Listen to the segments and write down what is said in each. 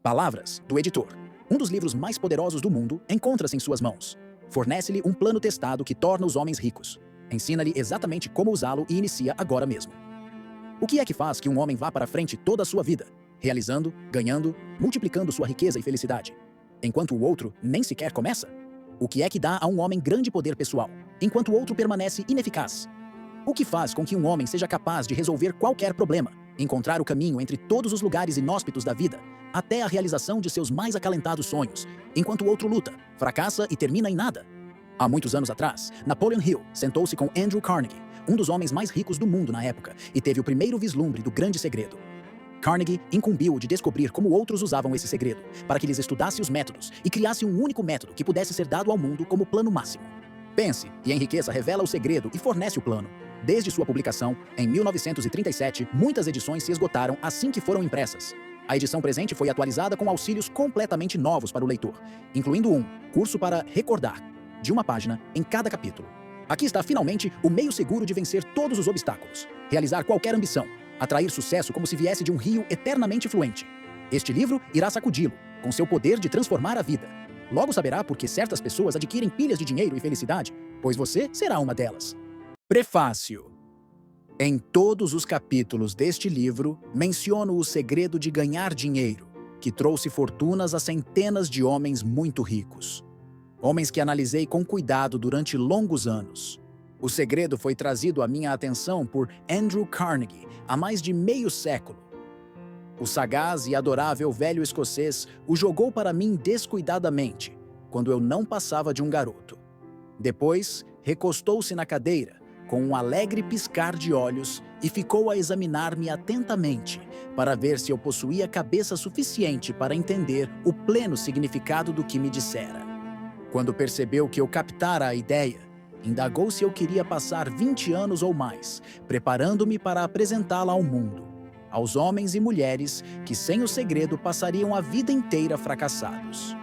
Palavras do editor. Um dos livros mais poderosos do mundo encontra-se em suas mãos. Fornece-lhe um plano testado que torna os homens ricos. Ensina-lhe exatamente como usá-lo e inicia agora mesmo. O que é que faz que um homem vá para frente toda a sua vida, realizando, ganhando, multiplicando sua riqueza e felicidade, enquanto o outro nem sequer começa? O que é que dá a um homem grande poder pessoal, enquanto o outro permanece ineficaz? O que faz com que um homem seja capaz de resolver qualquer problema, encontrar o caminho entre todos os lugares inóspitos da vida, até a realização de seus mais acalentados sonhos, enquanto o outro luta, fracassa e termina em nada? Há muitos anos atrás, Napoleon Hill sentou-se com Andrew Carnegie, um dos homens mais ricos do mundo na época, e teve o primeiro vislumbre do grande segredo. Carnegie incumbiu-o de descobrir como outros usavam esse segredo, para que lhes estudasse os métodos e criasse um único método que pudesse ser dado ao mundo como plano máximo. Pense, e Enriqueça revela o segredo e fornece o plano. Desde sua publicação, em 1937, muitas edições se esgotaram assim que foram impressas. A edição presente foi atualizada com auxílios completamente novos para o leitor, incluindo um curso para recordar, de uma página em cada capítulo. Aqui está finalmente o meio seguro de vencer todos os obstáculos, realizar qualquer ambição, atrair sucesso como se viesse de um rio eternamente fluente. Este livro irá sacudi-lo, com seu poder de transformar a vida. Logo saberá por que certas pessoas adquirem pilhas de dinheiro e felicidade, pois você será uma delas. Prefácio. Em todos os capítulos deste livro, menciono o segredo de ganhar dinheiro, que trouxe fortunas a centenas de homens muito ricos. Homens que analisei com cuidado durante longos anos. O segredo foi trazido à minha atenção por Andrew Carnegie há mais de meio século. O sagaz e adorável velho escocês o jogou para mim descuidadamente, quando eu não passava de um garoto. Depois, recostou-se na cadeira, com um alegre piscar de olhos, e ficou a examinar-me atentamente, para ver se eu possuía cabeça suficiente para entender o pleno significado do que me dissera. Quando percebeu que eu captara a ideia, indagou se eu queria passar 20 anos ou mais, preparando-me para apresentá-la ao mundo, aos homens e mulheres que, sem o segredo, passariam a vida inteira fracassados.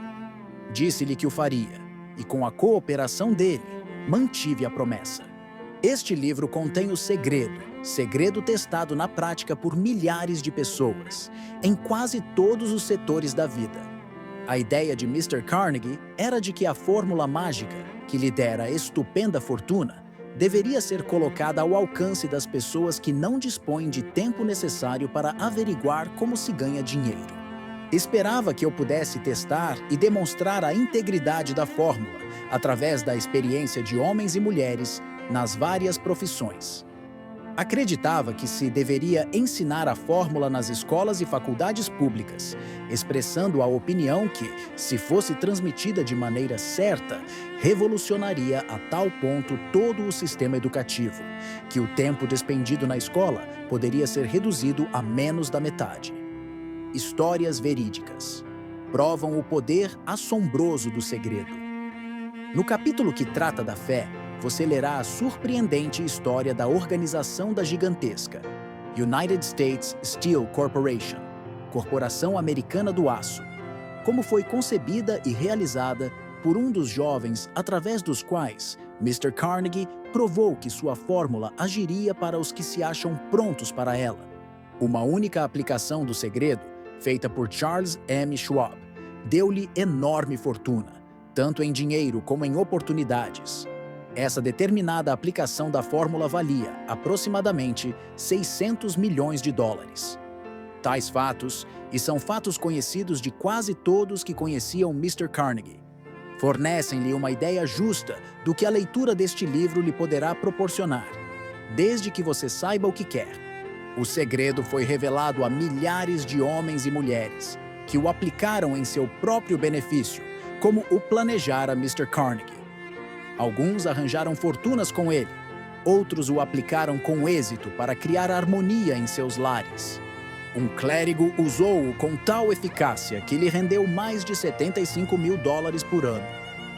Disse-lhe que o faria, e com a cooperação dele, mantive a promessa. Este livro contém o segredo testado na prática por milhares de pessoas, em quase todos os setores da vida. A ideia de Mr. Carnegie era de que a fórmula mágica, que lhe dera estupenda fortuna, deveria ser colocada ao alcance das pessoas que não dispõem de tempo necessário para averiguar como se ganha dinheiro. Esperava que eu pudesse testar e demonstrar a integridade da fórmula através da experiência de homens e mulheres nas várias profissões. Acreditava que se deveria ensinar a fórmula nas escolas e faculdades públicas, expressando a opinião que, se fosse transmitida de maneira certa, revolucionaria a tal ponto todo o sistema educativo, que o tempo despendido na escola poderia ser reduzido a menos da metade. Histórias verídicas provam o poder assombroso do segredo. No capítulo que trata da fé, você lerá a surpreendente história da organização da gigantesca United States Steel Corporation, Corporação Americana do Aço, como foi concebida e realizada por um dos jovens através dos quais Mr. Carnegie provou que sua fórmula agiria para os que se acham prontos para ela. Uma única aplicação do segredo, feita por Charles M. Schwab, deu-lhe enorme fortuna, tanto em dinheiro como em oportunidades. Essa determinada aplicação da fórmula valia, aproximadamente, 600 milhões de dólares. Tais fatos, e são fatos conhecidos de quase todos que conheciam Mr. Carnegie, fornecem-lhe uma ideia justa do que a leitura deste livro lhe poderá proporcionar, desde que você saiba o que quer. O segredo foi revelado a milhares de homens e mulheres, que o aplicaram em seu próprio benefício, como o planejara Mr. Carnegie. Alguns arranjaram fortunas com ele, outros o aplicaram com êxito para criar harmonia em seus lares. Um clérigo usou-o com tal eficácia que lhe rendeu mais de 75 mil dólares por ano.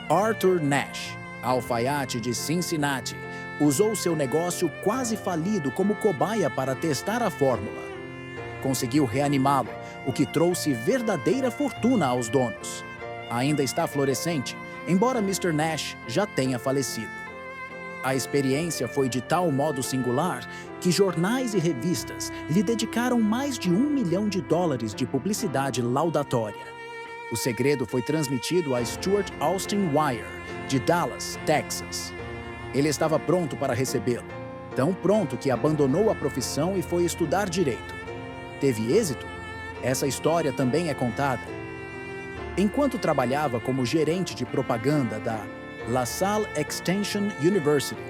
Arthur Nash, alfaiate de Cincinnati, usou seu negócio quase falido como cobaia para testar a fórmula. Conseguiu reanimá-lo, o que trouxe verdadeira fortuna aos donos. Ainda está florescente, embora Mr. Nash já tenha falecido. A experiência foi de tal modo singular que jornais e revistas lhe dedicaram mais de US$ 1 milhão de publicidade laudatória. O segredo foi transmitido a Stuart Austin Wire, de Dallas, Texas. Ele estava pronto para recebê-lo, tão pronto que abandonou a profissão e foi estudar direito. Teve êxito? Essa história também é contada. Enquanto trabalhava como gerente de propaganda da LaSalle Extension University,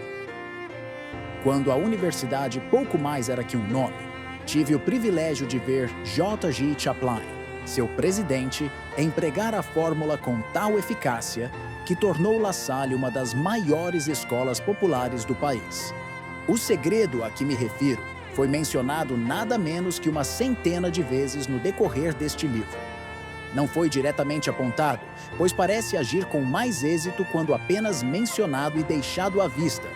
quando a universidade pouco mais era que um nome, tive o privilégio de ver J.G. Chaplin, seu presidente, empregar a fórmula com tal eficácia que tornou LaSalle uma das maiores escolas populares do país. O segredo a que me refiro foi mencionado nada menos que uma centena de vezes no decorrer deste livro. Não foi diretamente apontado, pois parece agir com mais êxito quando apenas mencionado e deixado à vista,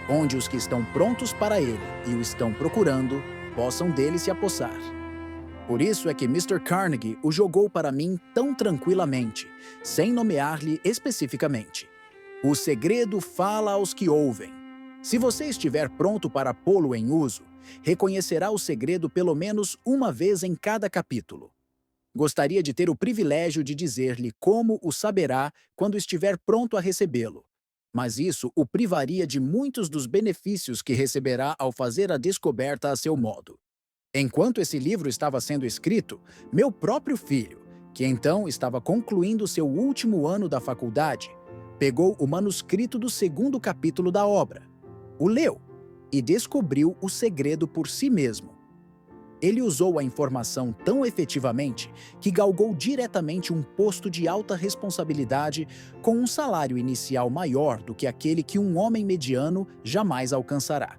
onde os que estão prontos para ele e o estão procurando possam dele se apossar. Por isso é que Mr. Carnegie o jogou para mim tão tranquilamente, sem nomear-lhe especificamente. O segredo fala aos que ouvem. Se você estiver pronto para pô-lo em uso, reconhecerá o segredo pelo menos uma vez em cada capítulo. Gostaria de ter o privilégio de dizer-lhe como o saberá quando estiver pronto a recebê-lo, mas isso o privaria de muitos dos benefícios que receberá ao fazer a descoberta a seu modo. Enquanto esse livro estava sendo escrito, meu próprio filho, que então estava concluindo seu último ano da faculdade, pegou o manuscrito do segundo capítulo da obra, o leu e descobriu o segredo por si mesmo. Ele usou a informação tão efetivamente que galgou diretamente um posto de alta responsabilidade com um salário inicial maior do que aquele que um homem mediano jamais alcançará.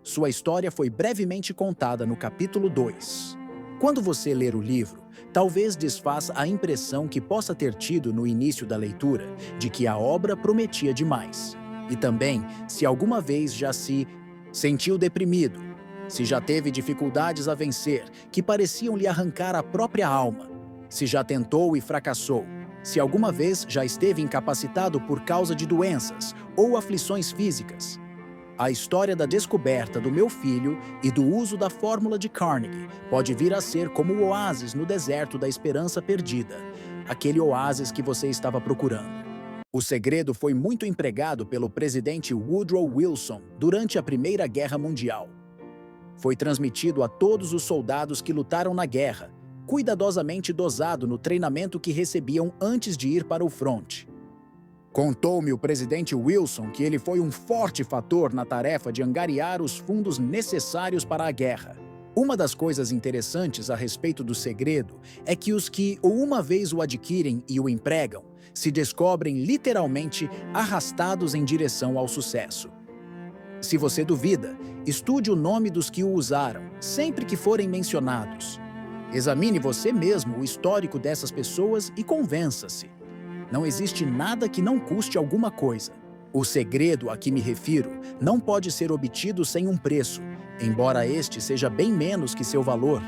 Sua história foi brevemente contada no capítulo 2. Quando você ler o livro, talvez desfaça a impressão que possa ter tido no início da leitura de que a obra prometia demais. E também, se alguma vez já se sentiu deprimido, se já teve dificuldades a vencer que pareciam lhe arrancar a própria alma, se já tentou e fracassou, se alguma vez já esteve incapacitado por causa de doenças ou aflições físicas. A história da descoberta do meu filho e do uso da fórmula de Carnegie pode vir a ser como o oásis no deserto da esperança perdida, aquele oásis que você estava procurando. O segredo foi muito empregado pelo presidente Woodrow Wilson durante a Primeira Guerra Mundial. Foi transmitido a todos os soldados que lutaram na guerra, cuidadosamente dosado no treinamento que recebiam antes de ir para o fronte. Contou-me o presidente Wilson que ele foi um forte fator na tarefa de angariar os fundos necessários para a guerra. Uma das coisas interessantes a respeito do segredo é que os que uma vez o adquirem e o empregam se descobrem literalmente arrastados em direção ao sucesso. Se você duvida, estude o nome dos que o usaram, sempre que forem mencionados. Examine você mesmo o histórico dessas pessoas e convença-se. Não existe nada que não custe alguma coisa. O segredo a que me refiro não pode ser obtido sem um preço, embora este seja bem menos que seu valor.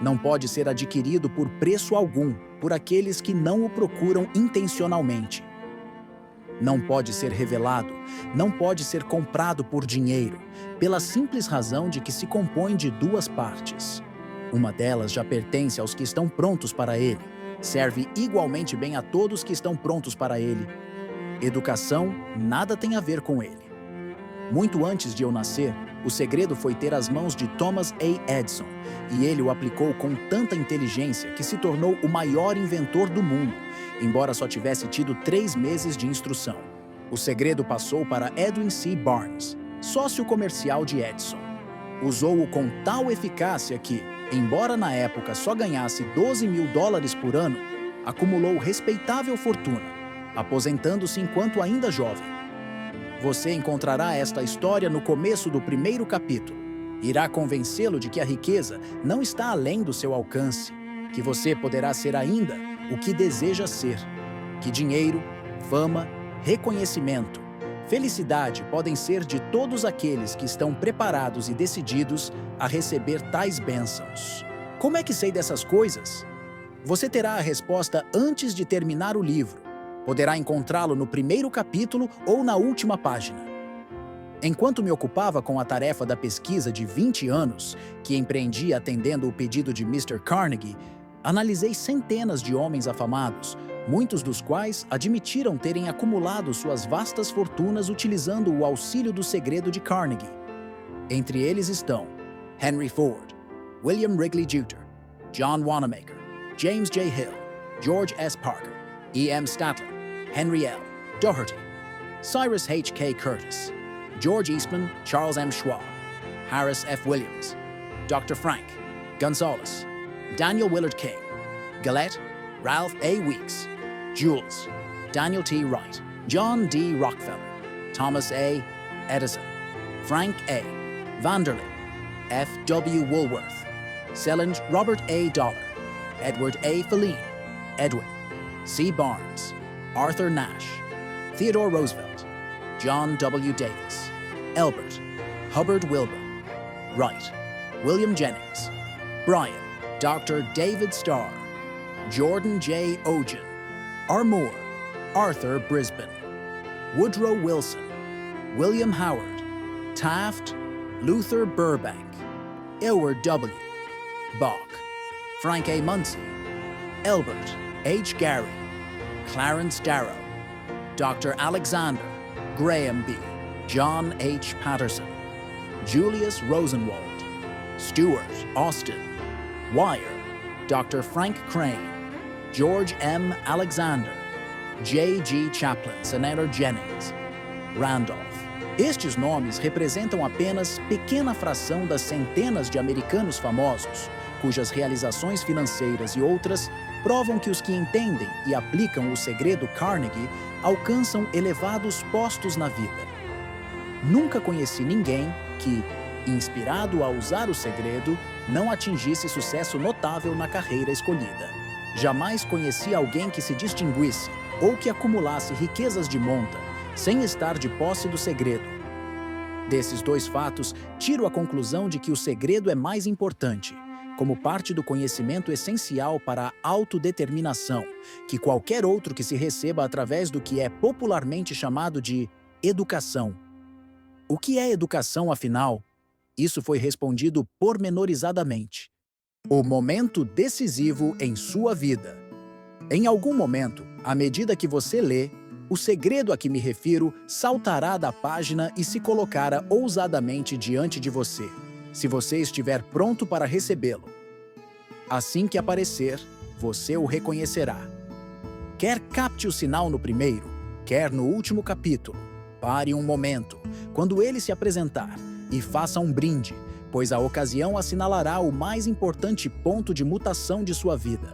Não pode ser adquirido por preço algum por aqueles que não o procuram intencionalmente. Não pode ser revelado, não pode ser comprado por dinheiro, pela simples razão de que se compõe de duas partes. Uma delas já pertence aos que estão prontos para ele, serve igualmente bem a todos que estão prontos para ele. Educação nada tem a ver com ele. Muito antes de eu nascer, o segredo foi ter as mãos de Thomas A. Edison, e ele o aplicou com tanta inteligência que se tornou o maior inventor do mundo, embora só tivesse tido 3 meses de instrução. O segredo passou para Edwin C. Barnes, sócio comercial de Edison. Usou-o com tal eficácia que, embora na época só ganhasse $12 mil por ano, acumulou respeitável fortuna, aposentando-se enquanto ainda jovem. Você encontrará esta história no começo do primeiro capítulo. Irá convencê-lo de que a riqueza não está além do seu alcance, que você poderá ser ainda o que deseja ser, que dinheiro, fama, reconhecimento, felicidade podem ser de todos aqueles que estão preparados e decididos a receber tais bênçãos. Como é que sei dessas coisas? Você terá a resposta antes de terminar o livro. Poderá encontrá-lo no primeiro capítulo ou na última página. Enquanto me ocupava com a tarefa da pesquisa de 20 anos, que empreendi atendendo o pedido de Mr. Carnegie, analisei centenas de homens afamados, muitos dos quais admitiram terem acumulado suas vastas fortunas utilizando o auxílio do segredo de Carnegie. Entre eles estão Henry Ford, William Wrigley Jr., John Wanamaker, James J. Hill, George S. Parker, E. M. Statler, Henry L. Doherty, Cyrus H. K. Curtis, George Eastman, Charles M. Schwab, Harris F. Williams, Dr. Frank, Gonzalez, Daniel Willard King, Gillette, Ralph A. Weeks, Jules, Daniel T. Wright, John D. Rockefeller, Thomas A. Edison, Frank A. Vanderlyn, F. W. Woolworth, Selland Robert A. Dollar, Edward A. Feline, Edwin, C. Barnes, Arthur Nash, Theodore Roosevelt, John W. Davis, Elbert, Hubbard Wilbur, Wright, William Jennings, Bryan, Dr. David Starr, Jordan J. Ogen, Armour, Arthur Brisbane, Woodrow Wilson, William Howard, Taft, Luther Burbank, Edward W. Bach, Frank A. Munsey, Elbert H. Gary, Clarence Darrow, Dr. Alexander Graham B., John H. Patterson, Julius Rosenwald, Stuart Austin, Wire, Dr. Frank Crane, George M. Alexander, J. G. Chaplin, Senator Jennings, Randolph. Estes nomes representam apenas pequena fração das centenas de americanos famosos, cujas realizações financeiras e outras provam que os que entendem e aplicam o segredo Carnegie alcançam elevados postos na vida. Nunca conheci ninguém que, inspirado a usar o segredo, não atingisse sucesso notável na carreira escolhida. Jamais conheci alguém que se distinguisse ou que acumulasse riquezas de monta, sem estar de posse do segredo. Desses dois fatos, tiro a conclusão de que o segredo é mais importante, como parte do conhecimento essencial para a autodeterminação, que qualquer outro que se receba através do que é popularmente chamado de educação. O que é educação, afinal? Isso foi respondido pormenorizadamente. O momento decisivo em sua vida. Em algum momento, à medida que você lê, o segredo a que me refiro saltará da página e se colocará ousadamente diante de você, se você estiver pronto para recebê-lo. Assim que aparecer, você o reconhecerá. Quer capte o sinal no primeiro, quer no último capítulo, pare um momento, quando ele se apresentar, e faça um brinde, pois a ocasião assinalará o mais importante ponto de mutação de sua vida.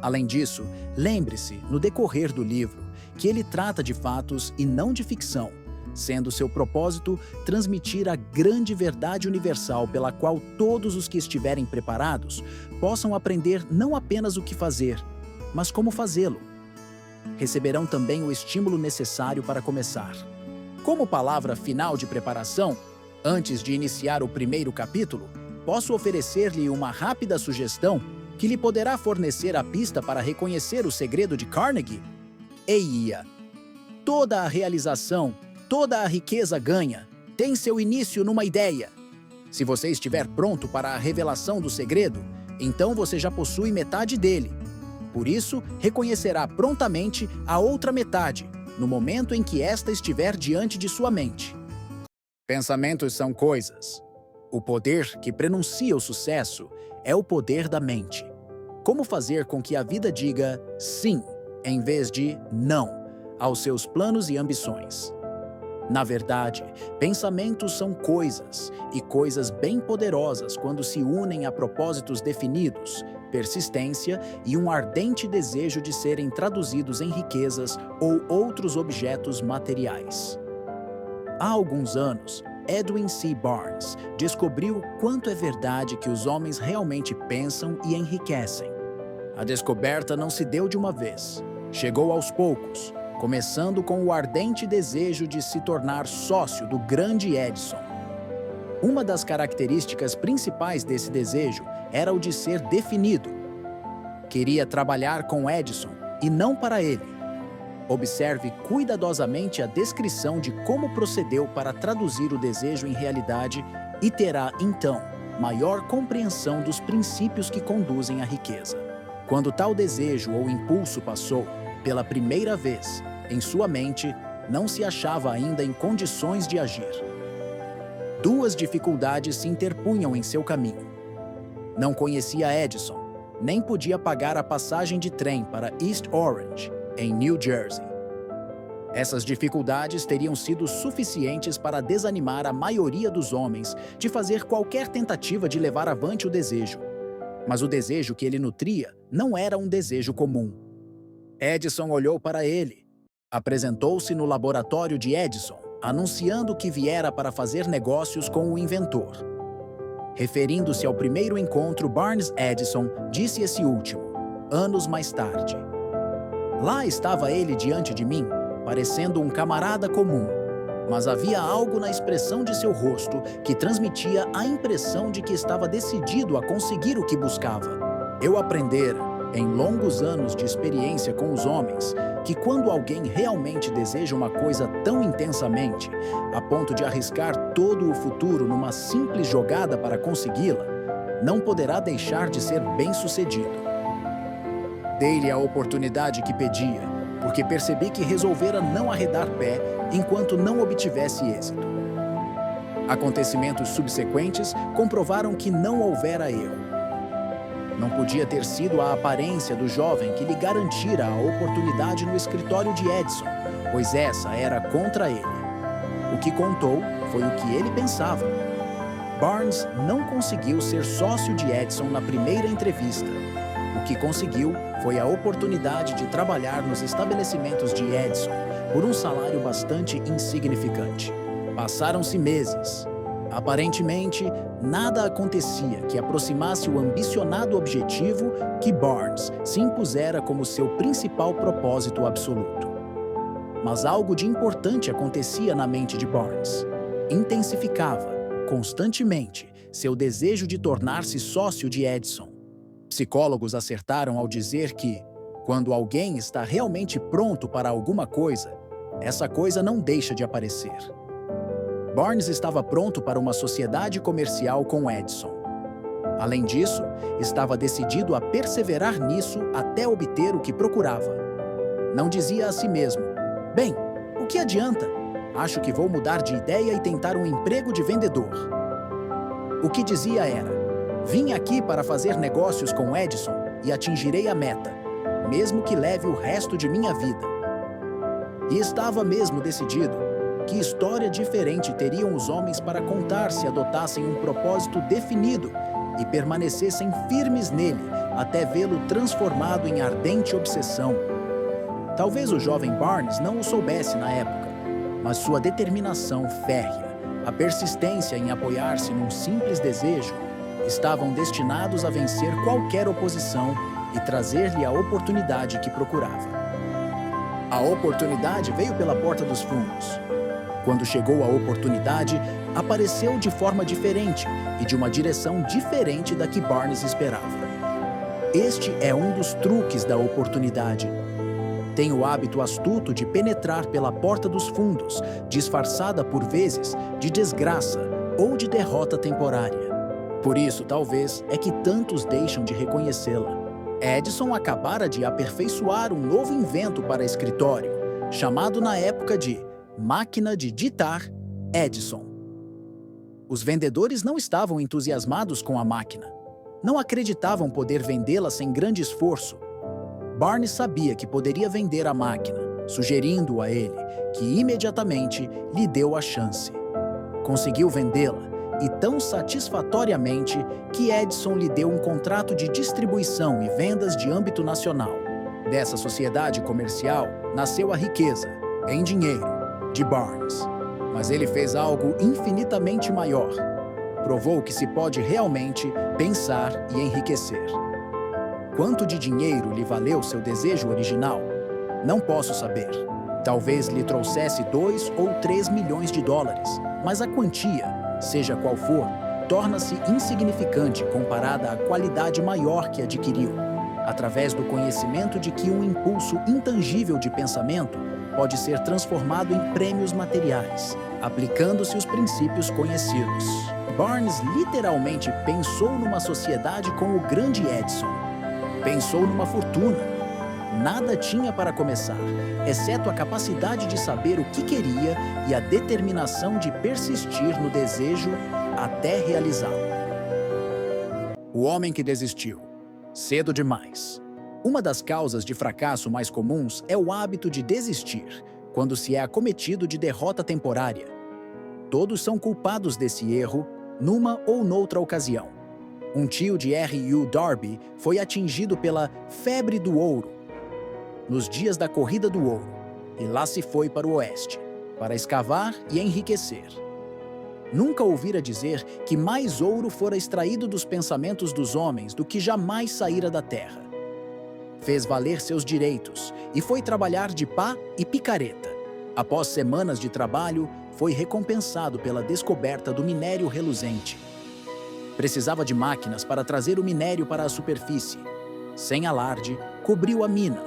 Além disso, lembre-se, no decorrer do livro, que ele trata de fatos e não de ficção, sendo seu propósito transmitir a grande verdade universal pela qual todos os que estiverem preparados possam aprender não apenas o que fazer, mas como fazê-lo. Receberão também o estímulo necessário para começar. Como palavra final de preparação, antes de iniciar o primeiro capítulo, posso oferecer-lhe uma rápida sugestão que lhe poderá fornecer a pista para reconhecer o segredo de Carnegie? Eia! Toda a realização, toda a riqueza ganha, tem seu início numa ideia. Se você estiver pronto para a revelação do segredo, então você já possui metade dele. Por isso, reconhecerá prontamente a outra metade, no momento em que esta estiver diante de sua mente. Pensamentos são coisas. O poder que prenuncia o sucesso é o poder da mente. Como fazer com que a vida diga sim, em vez de não, aos seus planos e ambições? Na verdade, pensamentos são coisas, e coisas bem poderosas quando se unem a propósitos definidos, persistência e um ardente desejo de serem traduzidos em riquezas ou outros objetos materiais. Há alguns anos, Edwin C. Barnes descobriu quanto é verdade que os homens realmente pensam e enriquecem. A descoberta não se deu de uma vez. Chegou aos poucos, começando com o ardente desejo de se tornar sócio do grande Edison. Uma das características principais desse desejo era o de ser definido. Queria trabalhar com Edison e não para ele. Observe cuidadosamente a descrição de como procedeu para traduzir o desejo em realidade e terá, então, maior compreensão dos princípios que conduzem à riqueza. Quando tal desejo ou impulso passou, pela primeira vez, em sua mente, não se achava ainda em condições de agir. Duas dificuldades se interpunham em seu caminho. Não conhecia Edison, nem podia pagar a passagem de trem para East Orange, em New Jersey. Essas dificuldades teriam sido suficientes para desanimar a maioria dos homens de fazer qualquer tentativa de levar avante o desejo. Mas o desejo que ele nutria não era um desejo comum. Edison olhou para ele. Apresentou-se no laboratório de Edison, anunciando que viera para fazer negócios com o inventor. Referindo-se ao primeiro encontro Barnes-Edison, disse esse último, anos mais tarde. Lá estava ele diante de mim, parecendo um camarada comum, mas havia algo na expressão de seu rosto que transmitia a impressão de que estava decidido a conseguir o que buscava. Eu aprendera, em longos anos de experiência com os homens, que quando alguém realmente deseja uma coisa tão intensamente, a ponto de arriscar todo o futuro numa simples jogada para consegui-la, não poderá deixar de ser bem-sucedido. Dei-lhe a oportunidade que pedia, porque percebi que resolvera não arredar pé enquanto não obtivesse êxito. Acontecimentos subsequentes comprovaram que não houvera erro. Não podia ter sido a aparência do jovem que lhe garantira a oportunidade no escritório de Edison, pois essa era contra ele. O que contou foi o que ele pensava. Barnes não conseguiu ser sócio de Edison na primeira entrevista. O que conseguiu foi a oportunidade de trabalhar nos estabelecimentos de Edison por um salário bastante insignificante. Passaram-se meses. Aparentemente, nada acontecia que aproximasse o ambicionado objetivo que Barnes se impusera como seu principal propósito absoluto. Mas algo de importante acontecia na mente de Barnes. Intensificava, constantemente, seu desejo de tornar-se sócio de Edison. Psicólogos acertaram ao dizer que, quando alguém está realmente pronto para alguma coisa, essa coisa não deixa de aparecer. Barnes estava pronto para uma sociedade comercial com Edison. Além disso, estava decidido a perseverar nisso até obter o que procurava. Não dizia a si mesmo, bem, o que adianta? Acho que vou mudar de ideia e tentar um emprego de vendedor. O que dizia era, vim aqui para fazer negócios com Edison e atingirei a meta, mesmo que leve o resto de minha vida. E estava mesmo decidido. Que história diferente teriam os homens para contar se adotassem um propósito definido e permanecessem firmes nele até vê-lo transformado em ardente obsessão. Talvez o jovem Barnes não o soubesse na época, mas sua determinação férrea, a persistência em apoiar-se num simples desejo, estavam destinados a vencer qualquer oposição e trazer-lhe a oportunidade que procurava. A oportunidade veio pela porta dos fundos. Quando chegou a oportunidade, apareceu de forma diferente e de uma direção diferente da que Barnes esperava. Este é um dos truques da oportunidade. Tem o hábito astuto de penetrar pela porta dos fundos, disfarçada por vezes de desgraça ou de derrota temporária. Por isso, talvez, é que tantos deixam de reconhecê-la. Edison acabara de aperfeiçoar um novo invento para escritório, chamado na época de máquina de ditar Edison. Os vendedores não estavam entusiasmados com a máquina. Não acreditavam poder vendê-la sem grande esforço. Barnes sabia que poderia vender a máquina, sugerindo a ele, que imediatamente lhe deu a chance. Conseguiu vendê-la, e tão satisfatoriamente que Edison lhe deu um contrato de distribuição e vendas de âmbito nacional. Dessa sociedade comercial nasceu a riqueza, em dinheiro, de Barnes. Mas ele fez algo infinitamente maior. Provou que se pode realmente pensar e enriquecer. Quanto de dinheiro lhe valeu seu desejo original? Não posso saber. Talvez lhe trouxesse 2 ou 3 milhões de dólares, mas a quantia, seja qual for, torna-se insignificante comparada à qualidade maior que adquiriu. através do conhecimento de que um impulso intangível de pensamento pode ser transformado em prêmios materiais, aplicando-se os princípios conhecidos. Barnes literalmente pensou numa sociedade com o grande Edison. Pensou numa fortuna. Nada tinha para começar, exceto a capacidade de saber o que queria e a determinação de persistir no desejo até realizá-lo. O homem que desistiu. Cedo demais. Uma das causas de fracasso mais comuns é o hábito de desistir, quando se é acometido de derrota temporária. Todos são culpados desse erro, numa ou noutra ocasião. Um tio de R.U. Darby foi atingido pela febre do ouro nos dias da Corrida do Ouro, e lá se foi para o oeste, para escavar e enriquecer. Nunca ouvira dizer que mais ouro fora extraído dos pensamentos dos homens do que jamais saíra da terra. Fez valer seus direitos e foi trabalhar de pá e picareta. Após semanas de trabalho, foi recompensado pela descoberta do minério reluzente. Precisava de máquinas para trazer o minério para a superfície. Sem alarde, cobriu a mina,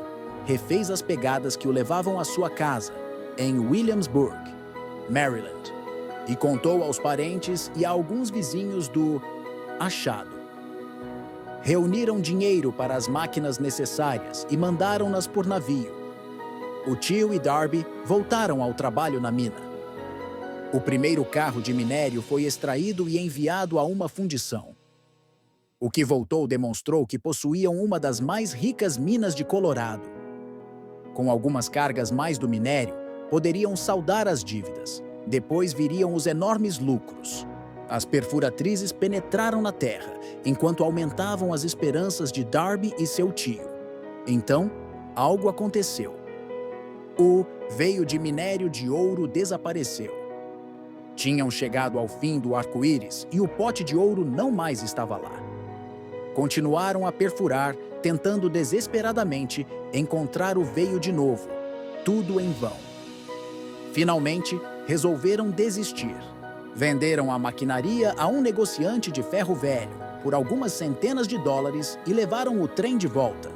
refez as pegadas que o levavam à sua casa, em Williamsburg, Maryland, e contou aos parentes e a alguns vizinhos do achado. Reuniram dinheiro para as máquinas necessárias e mandaram-nas por navio. O tio e Darby voltaram ao trabalho na mina. O primeiro carro de minério foi extraído e enviado a uma fundição. O que voltou demonstrou que possuíam uma das mais ricas minas de Colorado. Com algumas cargas mais do minério, poderiam saldar as dívidas. Depois viriam os enormes lucros. As perfuratrizes penetraram na terra, enquanto aumentavam as esperanças de Darby e seu tio. Então, algo aconteceu. O veio de minério de ouro desapareceu. Tinham chegado ao fim do arco-íris e o pote de ouro não mais estava lá. Continuaram a perfurar, tentando desesperadamente encontrar o veio de novo, tudo em vão. Finalmente, resolveram desistir. Venderam a maquinaria a um negociante de ferro velho por algumas centenas de dólares e levaram o trem de volta.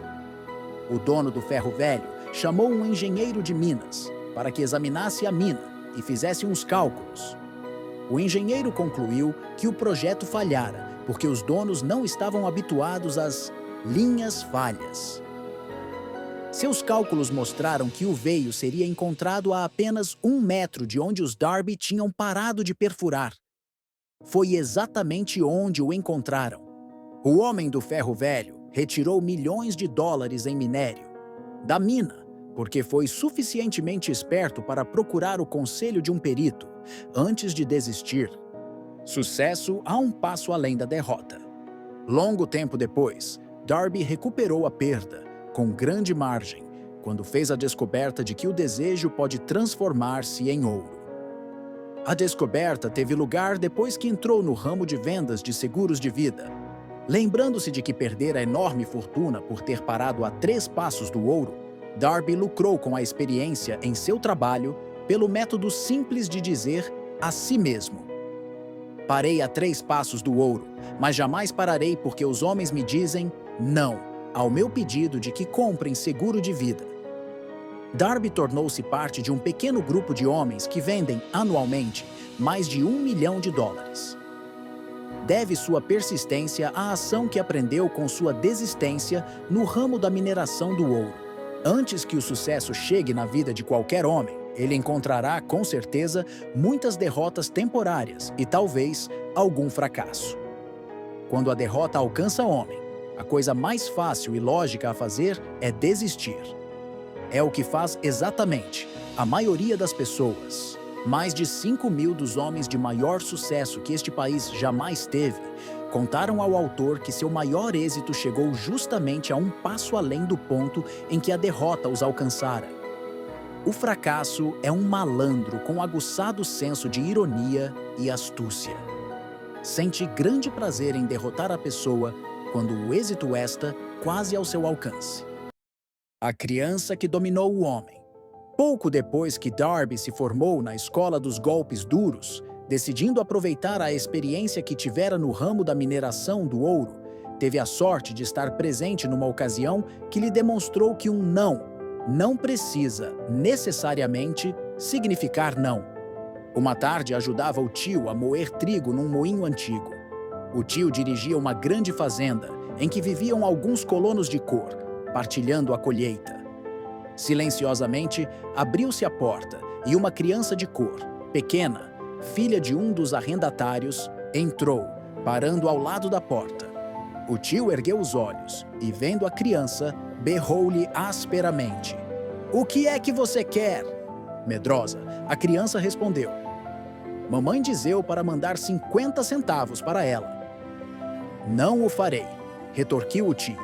O dono do ferro velho chamou um engenheiro de Minas para que examinasse a mina e fizesse uns cálculos. O engenheiro concluiu que o projeto falhara, porque os donos não estavam habituados às linhas falhas. Seus cálculos mostraram que o veio seria encontrado a apenas 1 metro de onde os Darby tinham parado de perfurar. Foi exatamente onde o encontraram. O homem do ferro velho retirou milhões de dólares em minério da mina, porque foi suficientemente esperto para procurar o conselho de um perito antes de desistir. Sucesso a um passo além da derrota. Longo tempo depois, Darby recuperou a perda, com grande margem, quando fez a descoberta de que o desejo pode transformar-se em ouro. A descoberta teve lugar depois que entrou no ramo de vendas de seguros de vida. Lembrando-se de que perdera enorme fortuna por ter parado a 3 passos do ouro, Darby lucrou com a experiência em seu trabalho pelo método simples de dizer a si mesmo: parei a 3 passos do ouro, mas jamais pararei porque os homens me dizem não ao meu pedido de que comprem seguro de vida. Darby tornou-se parte de um pequeno grupo de homens que vendem, anualmente, mais de $1 milhão. Deve sua persistência à ação que aprendeu com sua desistência no ramo da mineração do ouro. Antes que o sucesso chegue na vida de qualquer homem, ele encontrará, com certeza, muitas derrotas temporárias e, talvez, algum fracasso. Quando a derrota alcança o homem, a coisa mais fácil e lógica a fazer é desistir. É o que faz exatamente a maioria das pessoas. Mais de 5.000 dos homens de maior sucesso que este país jamais teve contaram ao autor que seu maior êxito chegou justamente a um passo além do ponto em que a derrota os alcançara. O fracasso é um malandro com aguçado senso de ironia e astúcia. Sente grande prazer em derrotar a pessoa quando o êxito está quase ao seu alcance. A criança que dominou o homem. Pouco depois que Darby se formou na escola dos golpes duros, decidindo aproveitar a experiência que tivera no ramo da mineração do ouro, teve a sorte de estar presente numa ocasião que lhe demonstrou que um não precisa, necessariamente, significar não. Uma tarde ajudava o tio a moer trigo num moinho antigo. O tio dirigia uma grande fazenda em que viviam alguns colonos de cor, partilhando a colheita. Silenciosamente, abriu-se a porta e uma criança de cor, pequena, filha de um dos arrendatários, entrou, parando ao lado da porta. O tio ergueu os olhos e, vendo a criança, berrou-lhe asperamente: "O que é que você quer?" Medrosa, a criança respondeu: "Mamãe dizeu para mandar 50 centavos para ela." "Não o farei", retorquiu o tio.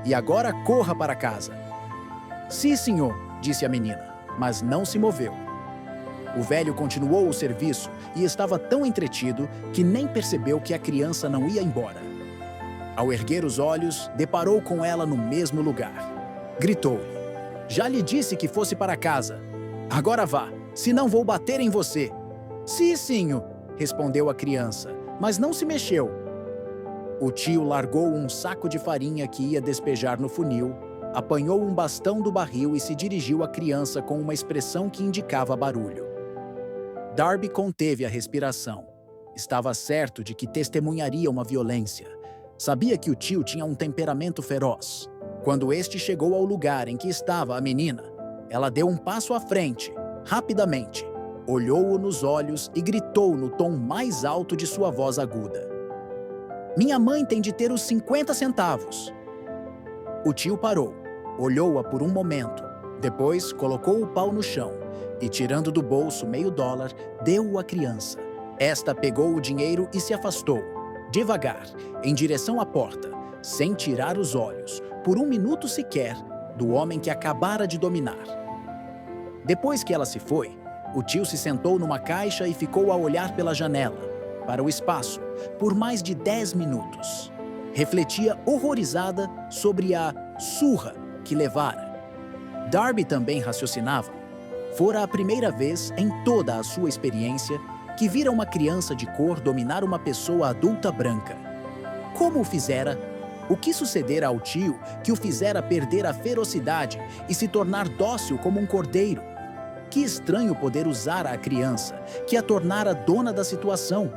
"E agora corra para casa." "Sim, senhor", disse a menina, mas não se moveu. O velho continuou o serviço e estava tão entretido que nem percebeu que a criança não ia embora. Ao erguer os olhos, deparou com ela no mesmo lugar. Gritou-lhe: "Já lhe disse que fosse para casa. Agora vá, senão vou bater em você." "Sim, senhor", respondeu a criança, mas não se mexeu. O tio largou um saco de farinha que ia despejar no funil, apanhou um bastão do barril e se dirigiu à criança com uma expressão que indicava barulho. Darby conteve a respiração. Estava certo de que testemunharia uma violência. Sabia que o tio tinha um temperamento feroz. Quando este chegou ao lugar em que estava a menina, ela deu um passo à frente, rapidamente, olhou-o nos olhos e gritou no tom mais alto de sua voz aguda: "Minha mãe tem de ter os 50 centavos." O tio parou, olhou-a por um momento, depois colocou o pau no chão e, tirando do bolso $0,5, deu-o à criança. Esta pegou o dinheiro e se afastou, devagar, em direção à porta, sem tirar os olhos, por um minuto sequer, do homem que acabara de dominar. Depois que ela se foi, o tio se sentou numa caixa e ficou a olhar pela janela, para o espaço, por mais de 10 minutos. Refletia horrorizada sobre a surra que levara. Darby também raciocinava. Fora a primeira vez em toda a sua experiência que vira uma criança de cor dominar uma pessoa adulta branca. Como o fizera? O que sucedera ao tio que o fizera perder a ferocidade e se tornar dócil como um cordeiro? Que estranho poder usar a criança, que a tornara dona da situação.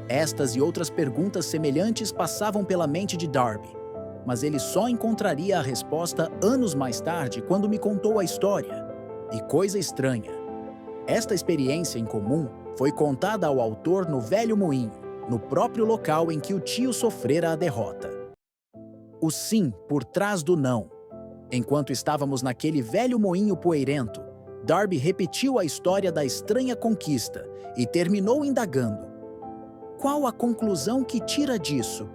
Estas e outras perguntas semelhantes passavam pela mente de Darby, mas ele só encontraria a resposta anos mais tarde quando me contou a história. E coisa estranha, esta experiência em comum foi contada ao autor no velho moinho, no próprio local em que o tio sofrera a derrota. O sim por trás do não. Enquanto estávamos naquele velho moinho poeirento, Darby repetiu a história da estranha conquista e terminou indagando: "Qual a conclusão que tira disso?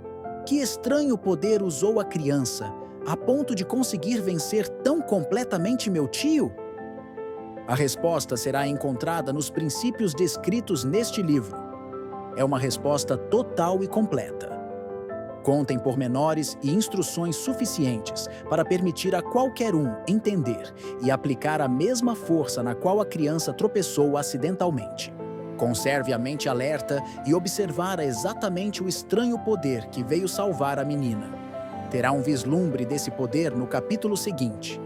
Que estranho poder usou a criança, a ponto de conseguir vencer tão completamente meu tio?" A resposta será encontrada nos princípios descritos neste livro. É uma resposta total e completa. Contém pormenores e instruções suficientes para permitir a qualquer um entender e aplicar a mesma força na qual a criança tropeçou acidentalmente. Conserve a mente alerta e observar exatamente o estranho poder que veio salvar a menina. Terá um vislumbre desse poder no capítulo seguinte.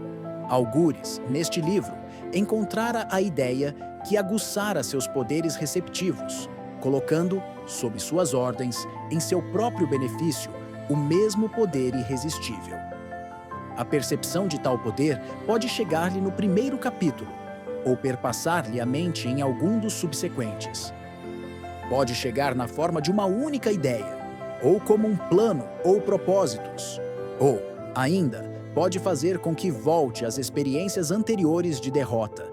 Algures, neste livro, encontrara a ideia que aguçara seus poderes receptivos, colocando, sob suas ordens, em seu próprio benefício, o mesmo poder irresistível. A percepção de tal poder pode chegar-lhe no primeiro capítulo, ou perpassar-lhe a mente em algum dos subsequentes. Pode chegar na forma de uma única ideia, ou como um plano ou propósitos, ou, ainda, pode fazer com que volte às experiências anteriores de derrota,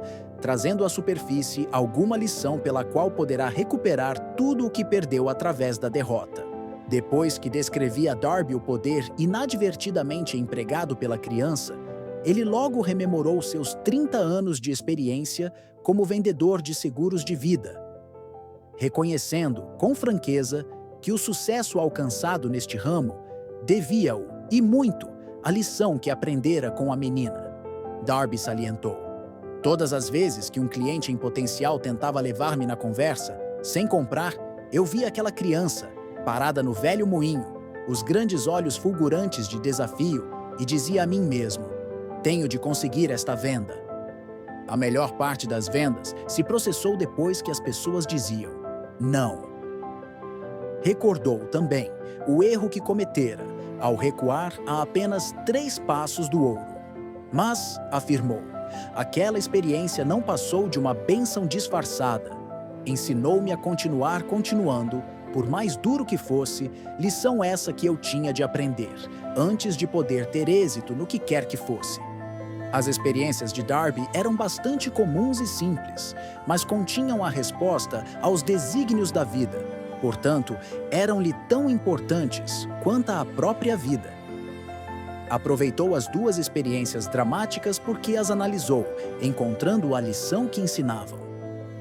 trazendo à superfície alguma lição pela qual poderá recuperar tudo o que perdeu através da derrota. Depois que descrevi a Darby o poder inadvertidamente empregado pela criança, ele logo rememorou seus 30 anos de experiência como vendedor de seguros de vida, reconhecendo, com franqueza, que o sucesso alcançado neste ramo devia-o, e muito, à lição que aprendera com a menina. Darby salientou: "Todas as vezes que um cliente em potencial tentava levar-me na conversa, sem comprar, eu via aquela criança, parada no velho moinho, os grandes olhos fulgurantes de desafio e dizia a mim mesmo: tenho de conseguir esta venda. A melhor parte das vendas se processou depois que as pessoas diziam não. Recordou também o erro que cometera ao recuar a apenas 3 passos do ouro. Mas, afirmou, aquela experiência não passou de uma bênção disfarçada. Ensinou-me a continuar continuando, por mais duro que fosse, lição essa que eu tinha de aprender, antes de poder ter êxito no que quer que fosse. As experiências de Darby eram bastante comuns e simples, mas continham a resposta aos desígnios da vida. Portanto, eram-lhe tão importantes quanto a própria vida. Aproveitou as 2 experiências dramáticas porque as analisou, encontrando a lição que ensinavam.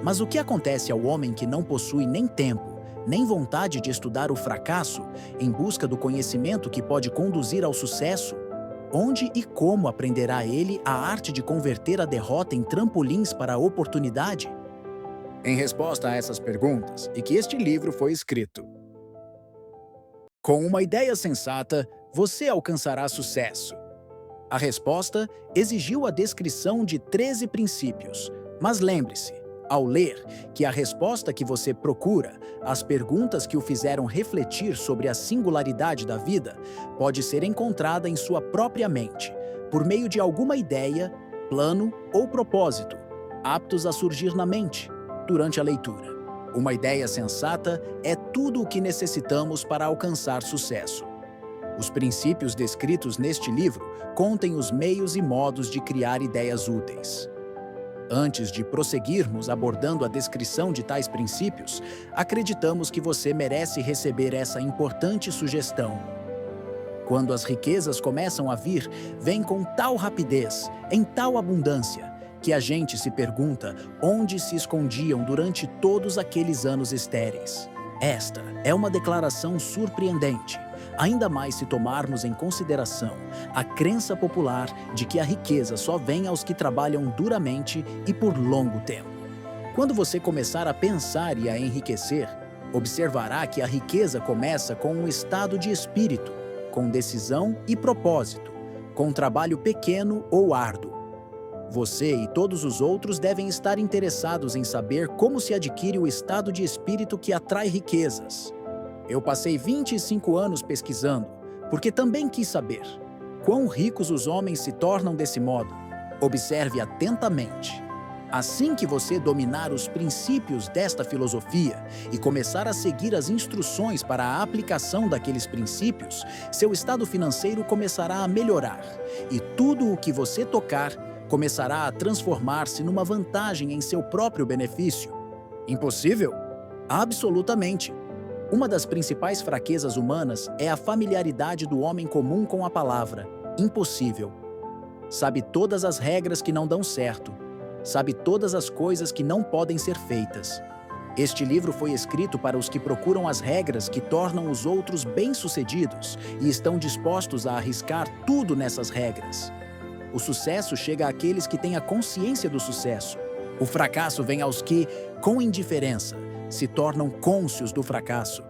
Mas o que acontece ao homem que não possui nem tempo, nem vontade de estudar o fracasso, em busca do conhecimento que pode conduzir ao sucesso? Onde e como aprenderá ele a arte de converter a derrota em trampolins para a oportunidade? Em resposta a essas perguntas, e que este livro foi escrito. Com uma ideia sensata, você alcançará sucesso. A resposta exigiu a descrição de 13 princípios, mas lembre-se, ao ler, que a resposta que você procura, as perguntas que o fizeram refletir sobre a singularidade da vida, pode ser encontrada em sua própria mente, por meio de alguma ideia, plano ou propósito, aptos a surgir na mente durante a leitura. Uma ideia sensata é tudo o que necessitamos para alcançar sucesso. Os princípios descritos neste livro contêm os meios e modos de criar ideias úteis. Antes de prosseguirmos abordando a descrição de tais princípios, acreditamos que você merece receber essa importante sugestão. Quando as riquezas começam a vir, vêm com tal rapidez, em tal abundância, que a gente se pergunta onde se escondiam durante todos aqueles anos estéreis. Esta é uma declaração surpreendente, ainda mais se tomarmos em consideração a crença popular de que a riqueza só vem aos que trabalham duramente e por longo tempo. Quando você começar a pensar e a enriquecer, observará que a riqueza começa com um estado de espírito, com decisão e propósito, com trabalho pequeno ou árduo. Você e todos os outros devem estar interessados em saber como se adquire o estado de espírito que atrai riquezas. Eu passei 25 anos pesquisando, porque também quis saber quão ricos os homens se tornam desse modo. Observe atentamente. Assim que você dominar os princípios desta filosofia e começar a seguir as instruções para a aplicação daqueles princípios, seu estado financeiro começará a melhorar e tudo o que você tocar começará a transformar-se numa vantagem em seu próprio benefício. Impossível? Absolutamente. Uma das principais fraquezas humanas é a familiaridade do homem comum com a palavra impossível. Sabe todas as regras que não dão certo. Sabe todas as coisas que não podem ser feitas. Este livro foi escrito para os que procuram as regras que tornam os outros bem-sucedidos e estão dispostos a arriscar tudo nessas regras. O sucesso chega àqueles que têm a consciência do sucesso. O fracasso vem aos que, com indiferença, se tornam cônscios do fracasso.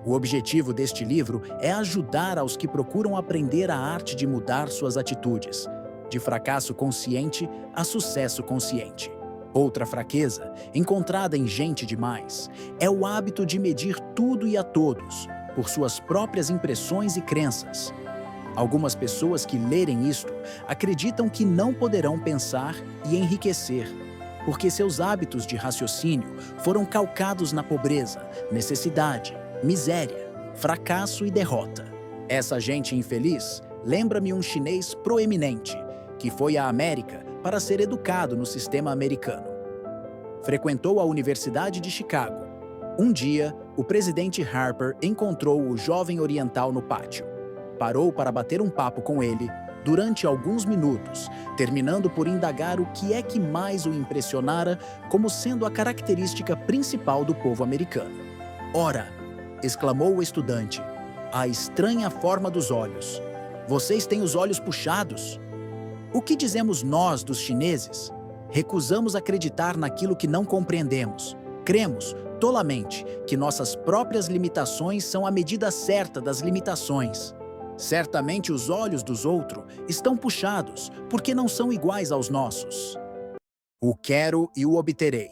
O objetivo deste livro é ajudar aos que procuram aprender a arte de mudar suas atitudes, de fracasso consciente a sucesso consciente. Outra fraqueza, encontrada em gente demais, é o hábito de medir tudo e a todos por suas próprias impressões e crenças. Algumas pessoas que lerem isto acreditam que não poderão pensar e enriquecer, porque seus hábitos de raciocínio foram calcados na pobreza, necessidade, miséria, fracasso e derrota. Essa gente infeliz lembra-me um chinês proeminente que foi à América para ser educado no sistema americano. Frequentou a Universidade de Chicago. Um dia, o presidente Harper encontrou o jovem oriental no pátio. Parou para bater um papo com ele durante alguns minutos, terminando por indagar o que é que mais o impressionara como sendo a característica principal do povo americano. "Ora!", exclamou o estudante, "a estranha forma dos olhos. Vocês têm os olhos puxados." O que dizemos nós dos chineses? Recusamos acreditar naquilo que não compreendemos. Cremos tolamente que nossas próprias limitações são a medida certa das limitações. Certamente os olhos dos outros estão puxados porque não são iguais aos nossos. O quero e o obterei.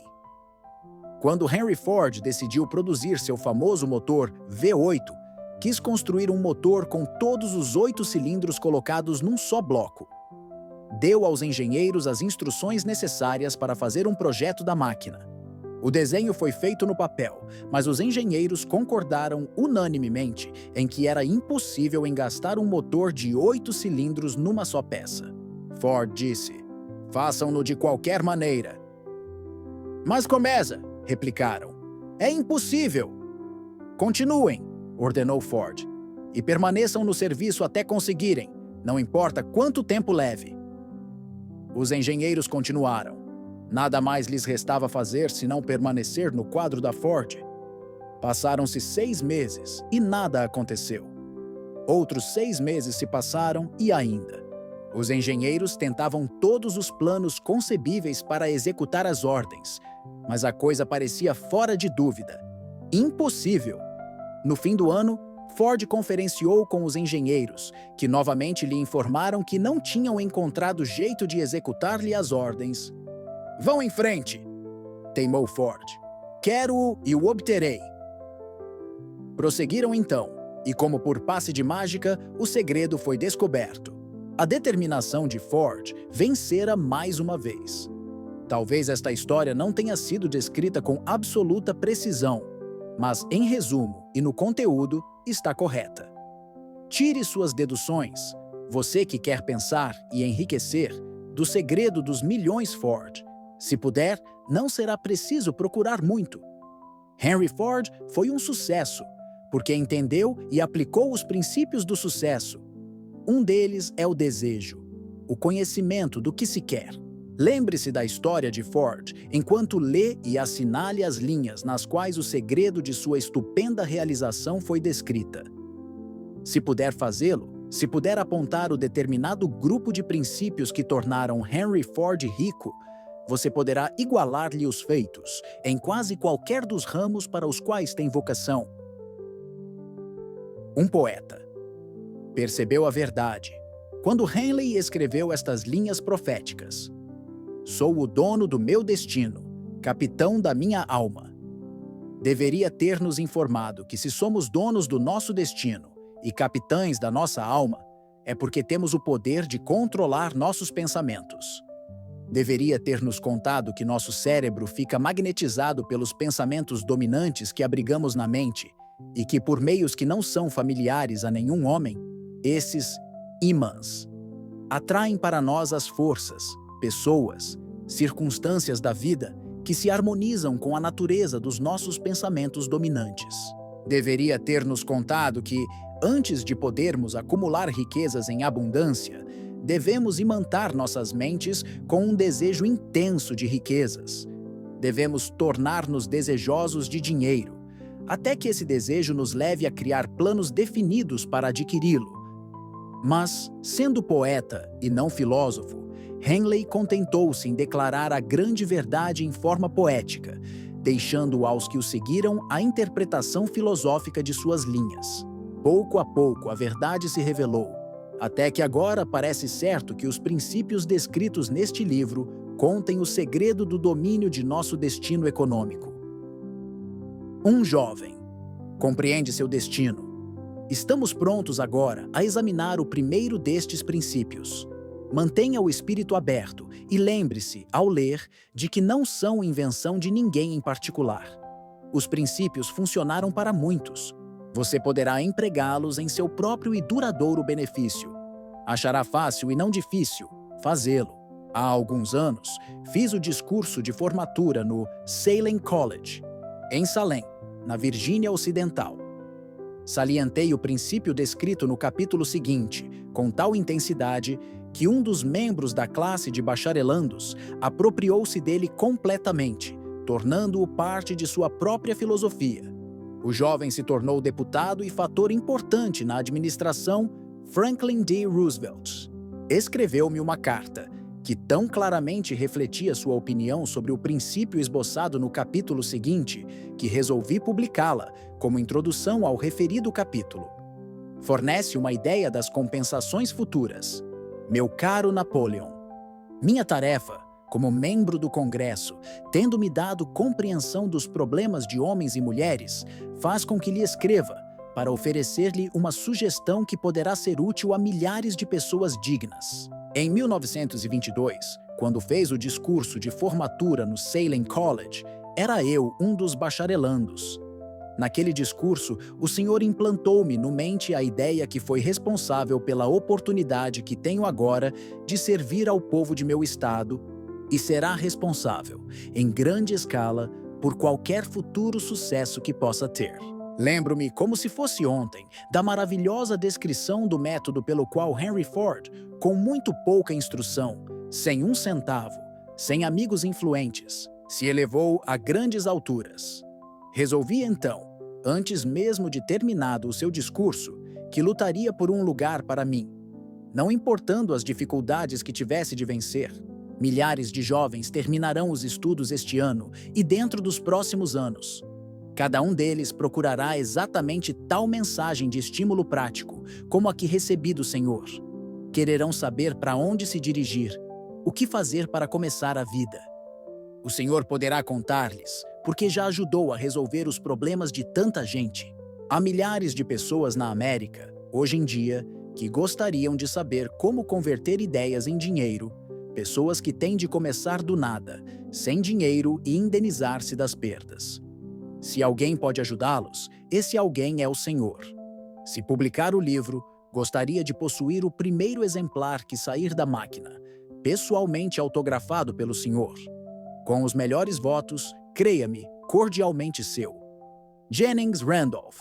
Quando Henry Ford decidiu produzir seu famoso motor V8, quis construir um motor com todos os 8 cilindros colocados num só bloco. Deu aos engenheiros as instruções necessárias para fazer um projeto da máquina. O desenho foi feito no papel, mas os engenheiros concordaram unanimemente em que era impossível engastar um motor de 8 cilindros numa só peça. Ford disse: "Façam-no de qualquer maneira." "Mas começa", replicaram. "É impossível." "Continuem", ordenou Ford, "e permaneçam no serviço até conseguirem, não importa quanto tempo leve." Os engenheiros continuaram. Nada mais lhes restava fazer senão permanecer no quadro da Ford. Passaram-se 6 meses e nada aconteceu. Outros 6 meses se passaram e ainda. Os engenheiros tentavam todos os planos concebíveis para executar as ordens, mas a coisa parecia fora de dúvida. Impossível. No fim do ano, Ford conferenciou com os engenheiros, que novamente lhe informaram que não tinham encontrado jeito de executar-lhe as ordens. "Vão em frente", teimou Ford. "Quero-o e o obterei." Prosseguiram então, e como por passe de mágica, o segredo foi descoberto. A determinação de Ford vencera mais uma vez. Talvez esta história não tenha sido descrita com absoluta precisão, mas em resumo e no conteúdo está correta. Tire suas deduções, você que quer pensar e enriquecer, do segredo dos milhões Ford. Se puder, não será preciso procurar muito. Henry Ford foi um sucesso, porque entendeu e aplicou os princípios do sucesso. Um deles é o desejo, o conhecimento do que se quer. Lembre-se da história de Ford enquanto lê e assinale as linhas nas quais o segredo de sua estupenda realização foi descrita. Se puder fazê-lo, se puder apontar o determinado grupo de princípios que tornaram Henry Ford rico, você poderá igualar-lhe os feitos em quase qualquer dos ramos para os quais tem vocação. Um poeta percebeu a verdade quando Henley escreveu estas linhas proféticas: "Sou o dono do meu destino, capitão da minha alma." Deveria ter nos informado que se somos donos do nosso destino e capitães da nossa alma, é porque temos o poder de controlar nossos pensamentos. Deveria ter nos contado que nosso cérebro fica magnetizado pelos pensamentos dominantes que abrigamos na mente e que, por meios que não são familiares a nenhum homem, esses ímãs atraem para nós as forças, pessoas, circunstâncias da vida que se harmonizam com a natureza dos nossos pensamentos dominantes. Deveria ter nos contado que, antes de podermos acumular riquezas em abundância, devemos imantar nossas mentes com um desejo intenso de riquezas. Devemos tornar-nos desejosos de dinheiro, até que esse desejo nos leve a criar planos definidos para adquiri-lo. Mas, sendo poeta e não filósofo, Henley contentou-se em declarar a grande verdade em forma poética, deixando aos que o seguiram a interpretação filosófica de suas linhas. Pouco a pouco a verdade se revelou, até que agora parece certo que os princípios descritos neste livro contêm o segredo do domínio de nosso destino econômico. Um jovem compreende seu destino. Estamos prontos agora a examinar o primeiro destes princípios. Mantenha o espírito aberto e lembre-se, ao ler, de que não são invenção de ninguém em particular. Os princípios funcionaram para muitos. Você poderá empregá-los em seu próprio e duradouro benefício. Achará fácil e não difícil fazê-lo. Há alguns anos, fiz o discurso de formatura no Salem College, em Salem, na Virgínia Ocidental. Salientei o princípio descrito no capítulo seguinte, com tal intensidade que um dos membros da classe de bacharelandos apropriou-se dele completamente, tornando-o parte de sua própria filosofia. O jovem se tornou deputado e fator importante na administração Franklin D. Roosevelt. Escreveu-me uma carta, que tão claramente refletia sua opinião sobre o princípio esboçado no capítulo seguinte, que resolvi publicá-la como introdução ao referido capítulo. Fornece uma ideia das compensações futuras. Meu caro Napoleon, minha tarefa, como membro do Congresso, tendo-me dado compreensão dos problemas de homens e mulheres, faz com que lhe escreva, para oferecer-lhe uma sugestão que poderá ser útil a milhares de pessoas dignas. Em 1922, quando fez o discurso de formatura no Salem College, era eu um dos bacharelandos. Naquele discurso, o senhor implantou-me no mente a ideia que foi responsável pela oportunidade que tenho agora de servir ao povo de meu estado e será responsável, em grande escala, por qualquer futuro sucesso que possa ter. Lembro-me, como se fosse ontem, da maravilhosa descrição do método pelo qual Henry Ford, com muito pouca instrução, sem um centavo, sem amigos influentes, se elevou a grandes alturas. Resolvi então, antes mesmo de terminado o seu discurso, que lutaria por um lugar para mim, não importando as dificuldades que tivesse de vencer. Milhares de jovens terminarão os estudos este ano e dentro dos próximos anos. Cada um deles procurará exatamente tal mensagem de estímulo prático, como a que recebi do Senhor. Quererão saber para onde se dirigir, o que fazer para começar a vida. O Senhor poderá contar-lhes, porque já ajudou a resolver os problemas de tanta gente. Há milhares de pessoas na América, hoje em dia, que gostariam de saber como converter ideias em dinheiro, pessoas que têm de começar do nada, sem dinheiro e indenizar-se das perdas. Se alguém pode ajudá-los, esse alguém é o Senhor. Se publicar o livro, gostaria de possuir o primeiro exemplar que sair da máquina, pessoalmente autografado pelo Senhor. Com os melhores votos, creia-me, cordialmente seu. Jennings Randolph.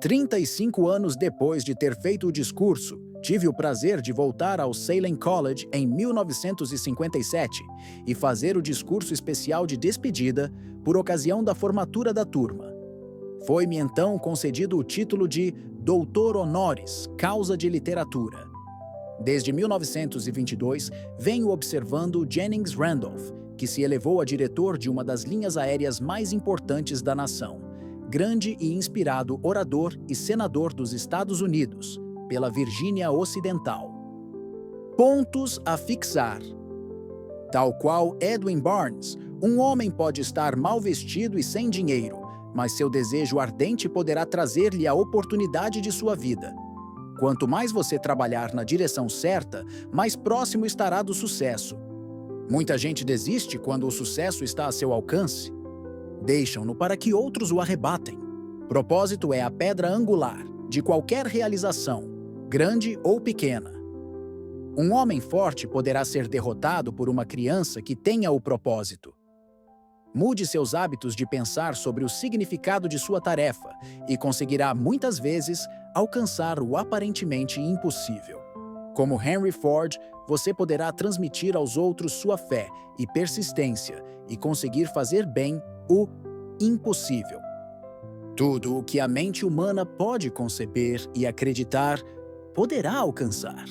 35 anos depois de ter feito o discurso, tive o prazer de voltar ao Salem College em 1957 e fazer o discurso especial de despedida por ocasião da formatura da turma. Foi-me então concedido o título de Doutor Honoris Causa de Literatura. Desde 1922, venho observando Jennings Randolph, que se elevou a diretor de uma das linhas aéreas mais importantes da nação, grande e inspirado orador e senador dos Estados Unidos, pela Virgínia Ocidental. Pontos a fixar. Tal qual Edwin Barnes, um homem pode estar mal vestido e sem dinheiro, mas seu desejo ardente poderá trazer-lhe a oportunidade de sua vida. Quanto mais você trabalhar na direção certa, mais próximo estará do sucesso. Muita gente desiste quando o sucesso está a seu alcance. Deixam-no para que outros o arrebatem. Propósito é a pedra angular de qualquer realização, grande ou pequena. Um homem forte poderá ser derrotado por uma criança que tenha o propósito. Mude seus hábitos de pensar sobre o significado de sua tarefa e conseguirá, muitas vezes, alcançar o aparentemente impossível. Como Henry Ford, você poderá transmitir aos outros sua fé e persistência e conseguir fazer bem o impossível. Tudo o que a mente humana pode conceber e acreditar, poderá alcançar.